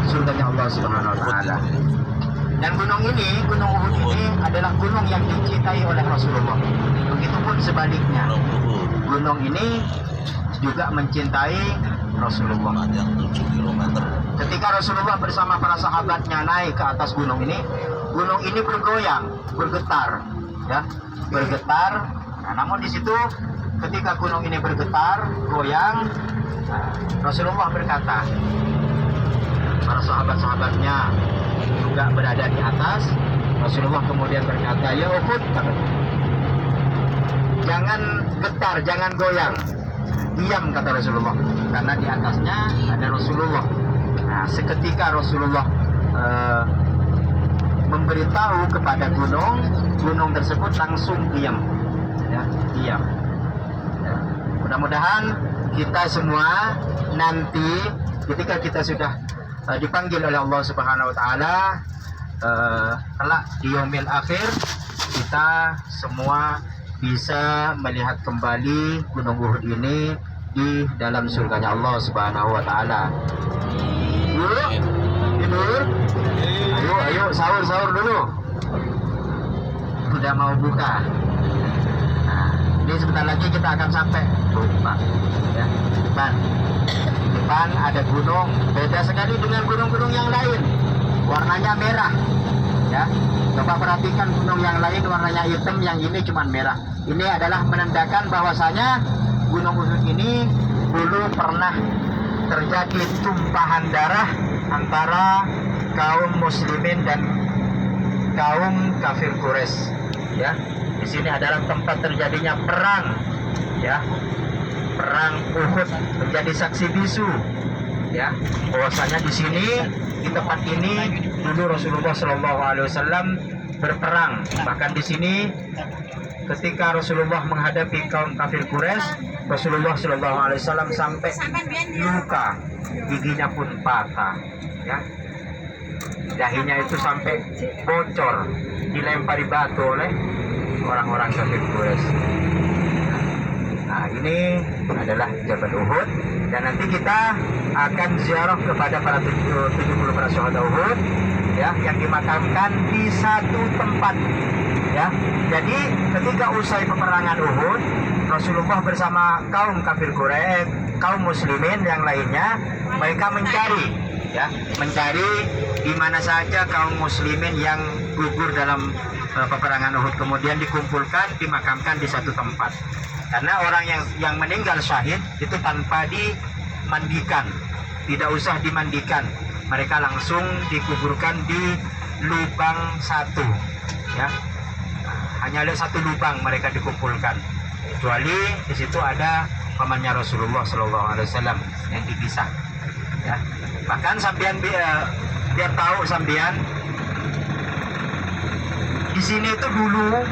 surganya Allah Subhanahu wa taala. Dan gunung ini, Gunung Uhud ini adalah gunung yang dicintai oleh Rasulullah. Begitupun sebaliknya, gunung ini juga mencintai Rasulullah. Ketika Rasulullah bersama para sahabatnya naik ke atas gunung ini bergoyang, bergetar, ya, bergetar. Nah, namun di situ ketika gunung ini bergetar, goyang, Rasulullah berkata, para sahabat-sahabatnya juga berada di atas. Rasulullah kemudian berkata, ya Uhud, jangan getar, jangan goyang, diam, kata Rasulullah, karena di atasnya ada Rasulullah. Nah, seketika Rasulullah memberitahu kepada gunung tersebut langsung diam, ya, diam. Ya. Mudah-mudahan kita semua nanti ketika kita sudah dipanggil oleh Allah Subhanahu wa taala kelak di yaumil akhir, kita semua bisa melihat kembali Gunung Uhud ini di dalam surganya Allah Subhanahu wa taala. Tidur. Ayo sahur dulu. Sudah mau buka. Nah, ini sebentar lagi kita akan sampai. Pak, ya, depan ada gunung, beda sekali dengan gunung-gunung yang lain. Warnanya merah, ya. Coba perhatikan gunung yang lain warnanya hitam, yang ini cuma merah. Ini adalah menandakan bahwasanya Gunung Uhud ini dulu pernah terjadi tumpahan darah antara kaum muslimin dan kaum kafir Quraisy, ya. Di sini adalah tempat terjadinya perang, ya, perang Uhud, menjadi saksi bisu, ya, bahwasanya di sini, di tempat ini dulu Rasulullah SAW berperang. Bahkan di sini ketika Rasulullah menghadapi kaum kafir Quraisy, Rasulullah SAW sampai luka, giginya pun patah, ya, dahinya itu sampai bocor, dilempari batu oleh orang-orang kafir Quraisy. Nah, ini adalah Jabal Uhud, dan nanti kita akan ziarah kepada para 70 para syuhada Uhud, ya, yang dimakamkan di satu tempat, ya. Jadi ketika usai peperangan Uhud, Rasulullah bersama kaum kafir Quraisy, kaum muslimin yang lainnya, mereka mencari, ya, mencari di mana saja kaum muslimin yang gugur dalam peperangan Uhud, kemudian dikumpulkan, dimakamkan di satu tempat. Karena orang yang meninggal syahid itu tanpa dimandikan, tidak usah dimandikan, mereka langsung dikuburkan di lubang satu, ya. Hanya ada satu lubang mereka dikumpulkan, kecuali di situ ada pamannya Rasulullah SAW yang dipisah, ya. Bahkan sambian biar tahu sambian, di sini itu dulu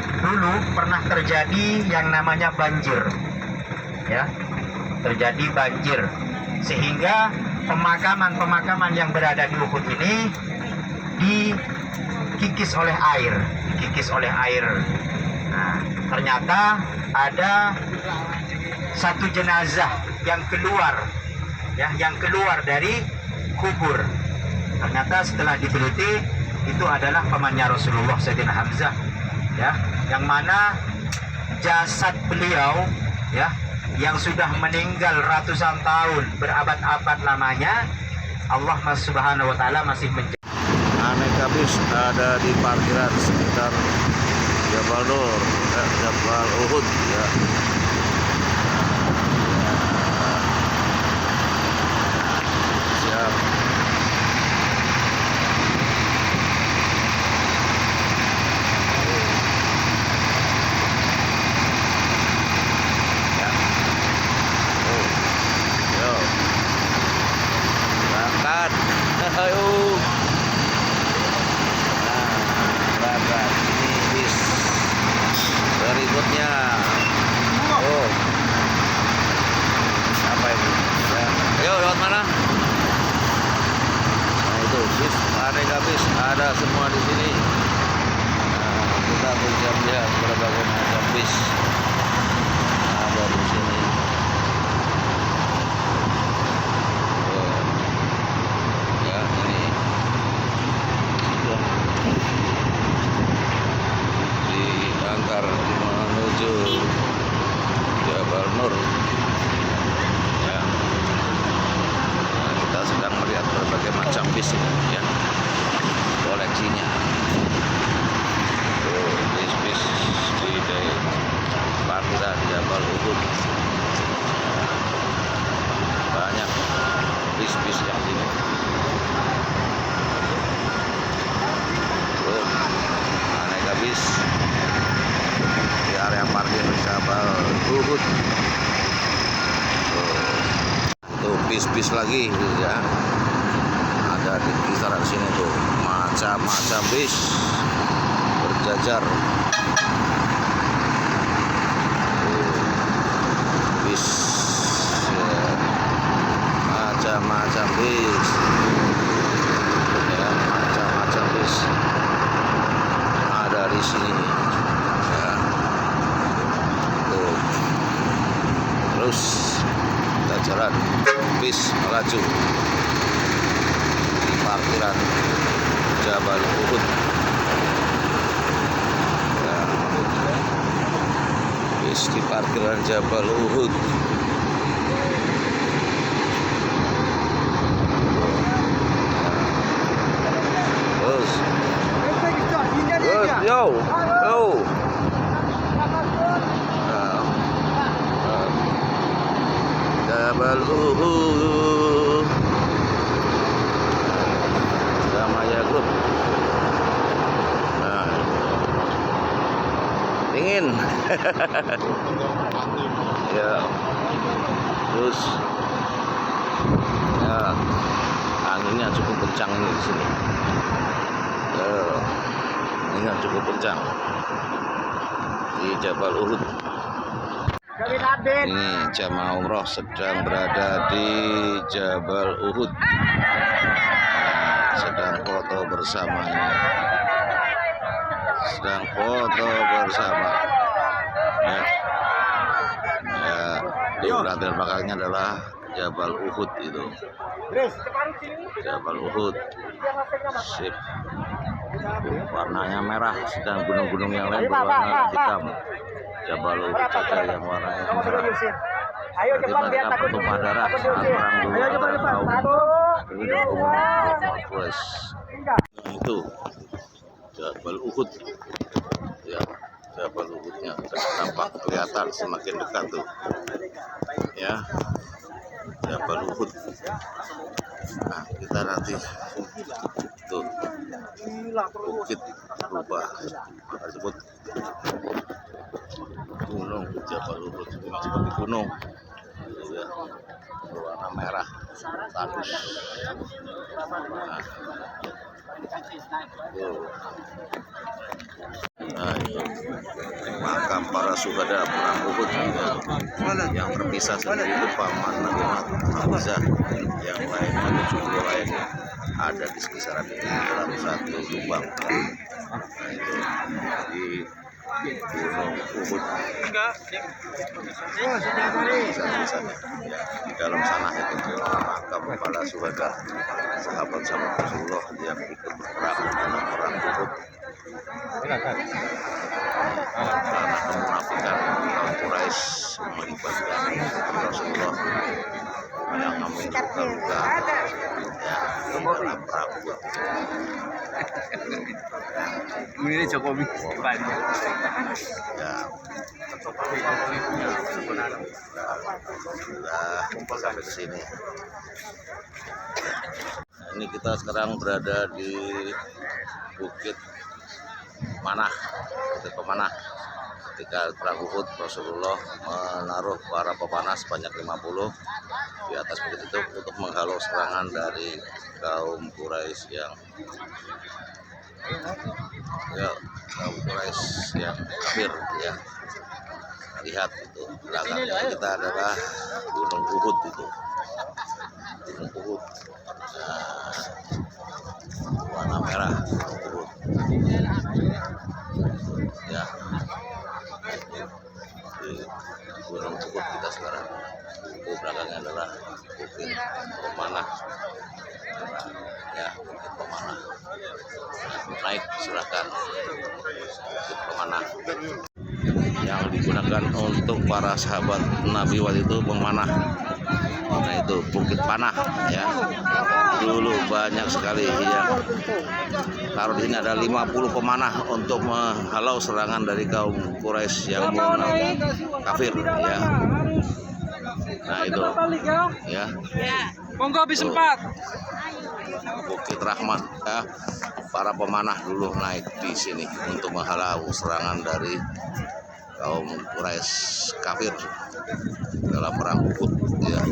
pernah terjadi yang namanya banjir, ya, terjadi banjir, sehingga pemakaman yang berada di Uhud ini dikikis oleh air. Nah, ternyata ada satu jenazah yang keluar, ya, yang keluar dari kubur. Ternyata setelah diteliti, itu adalah pamannya Rasulullah, Sayyidina Hamzah, ya, yang mana jasad beliau, ya, yang sudah meninggal ratusan tahun, berabad-abad lamanya, Allah Subhanahu wa taala masih menjaga. Aneka bis ada di parkiran sekitar Jabal Nur, Jabal Uhud, ya. Siap. Ayo. Nah, ini bis berikutnya. Oh, siapa ini? Ya. Ayo, lewat mana? Nah, itu bis, aneka bis ada semua di sini. Nah, kita bisa melihat berbagai macam bis ada di sini. Ya, ini bis ini ya, koleksinya. Tuh, bis di parkiran Jabal Uhud. Banyak bis yang ini. Tuh, aneka bis di area parkir Jabal Uhud. Tuh bis lagi ya, ada di kisaran sini tuh, macam-macam bis berjajar. Bis ya, macam-macam bis ya, macam-macam bis ada di sini ya. Tuh. Terus jajaran bis melaju di parkiran Jabal Uhud ya. Bis di parkiran Jabal Uhud. Terus yo Jabal Uhud sama ya grup. Nah, dingin. Ya, terus ya, anginnya cukup kencang nih di sini. Anginnya cukup kencang di Jabal Uhud. Ini jamaah umroh sedang berada di Jabal Uhud, sedang foto bersama ini, sedang foto bersama ya. Ya, di belakangnya adalah Jabal Uhud itu, Jabal Uhud. Sip, warnanya merah, sedang gunung-gunung yang lain berwarna hitam. Jabal Uhud saja yang warnanya merah. Bagaimana pertumpahan darah saat perang dulu antara kaum ini dan kaum Quraisy. Nah, itu Jabal Uhud ya, Jabal Uhudnya tampak kelihatan semakin dekat tuh ya, Jabal Uhud. Nah, kita nanti tuh bukit berubah tersebut, gunung Jabal Uhud ini seperti gunung ya, berwarna merah tandus. Nah, itu makam para syuhada perang Uhud ya, yang terpisah sendiri itu paman Nabi Hamzah, yang lainnya 70 lainnya ada di sekisaran ini dalam satu lubang. Nah, itu di Gunung Uhud. Di dalam sana itu makam para syuhada sahabat-sahabat Rasulullah yang ikut berperang dalam perang Uhud. Karena kemunafikan kaum Quraisy melibatkan Rasulullah yang mengalami luka-luka ya dalam perang Uhud. Ini Jokowi Ya, sudah sampai ke sini. Nah, ini kita sekarang berada di Bukit Manah, Bukit Pemanah. Ketika perang Uhud, Rasulullah menaruh para pemanah sebanyak 50 di atas bukit itu untuk menghalau serangan dari kaum Quraisy yang kafir ya. Lihat itu belakangnya kita adalah Gunung Uhud itu, Gunung Uhud. Nah, warna merah Uhud ya, di Gunung Uhud kita sekarang. Itu belakangnya adalah Bukit Pemanah ya, Bukit Pemanah. Naik silakan, Bukit Pemanah yang digunakan untuk para sahabat Nabi waktu itu memanah. Nah, itu Bukit Panah ya. dulu banyak sekali yang taruh di sini. Ada 50 pemanah untuk menghalau serangan dari kaum Quraisy yang kafir ya. Nah itu ya. Monggo habis 4. Bukit Rahmat ya. Para pemanah dulu naik di sini untuk menghalau serangan dari kaum Quraisy kafir dalam perang Uhud ya.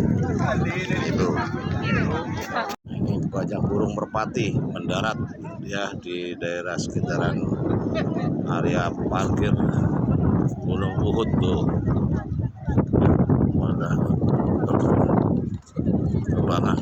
Itu ini banyak burung merpati mendarat ya di daerah sekitaran area parkir Gunung Uhud tuh. Pada terbangan.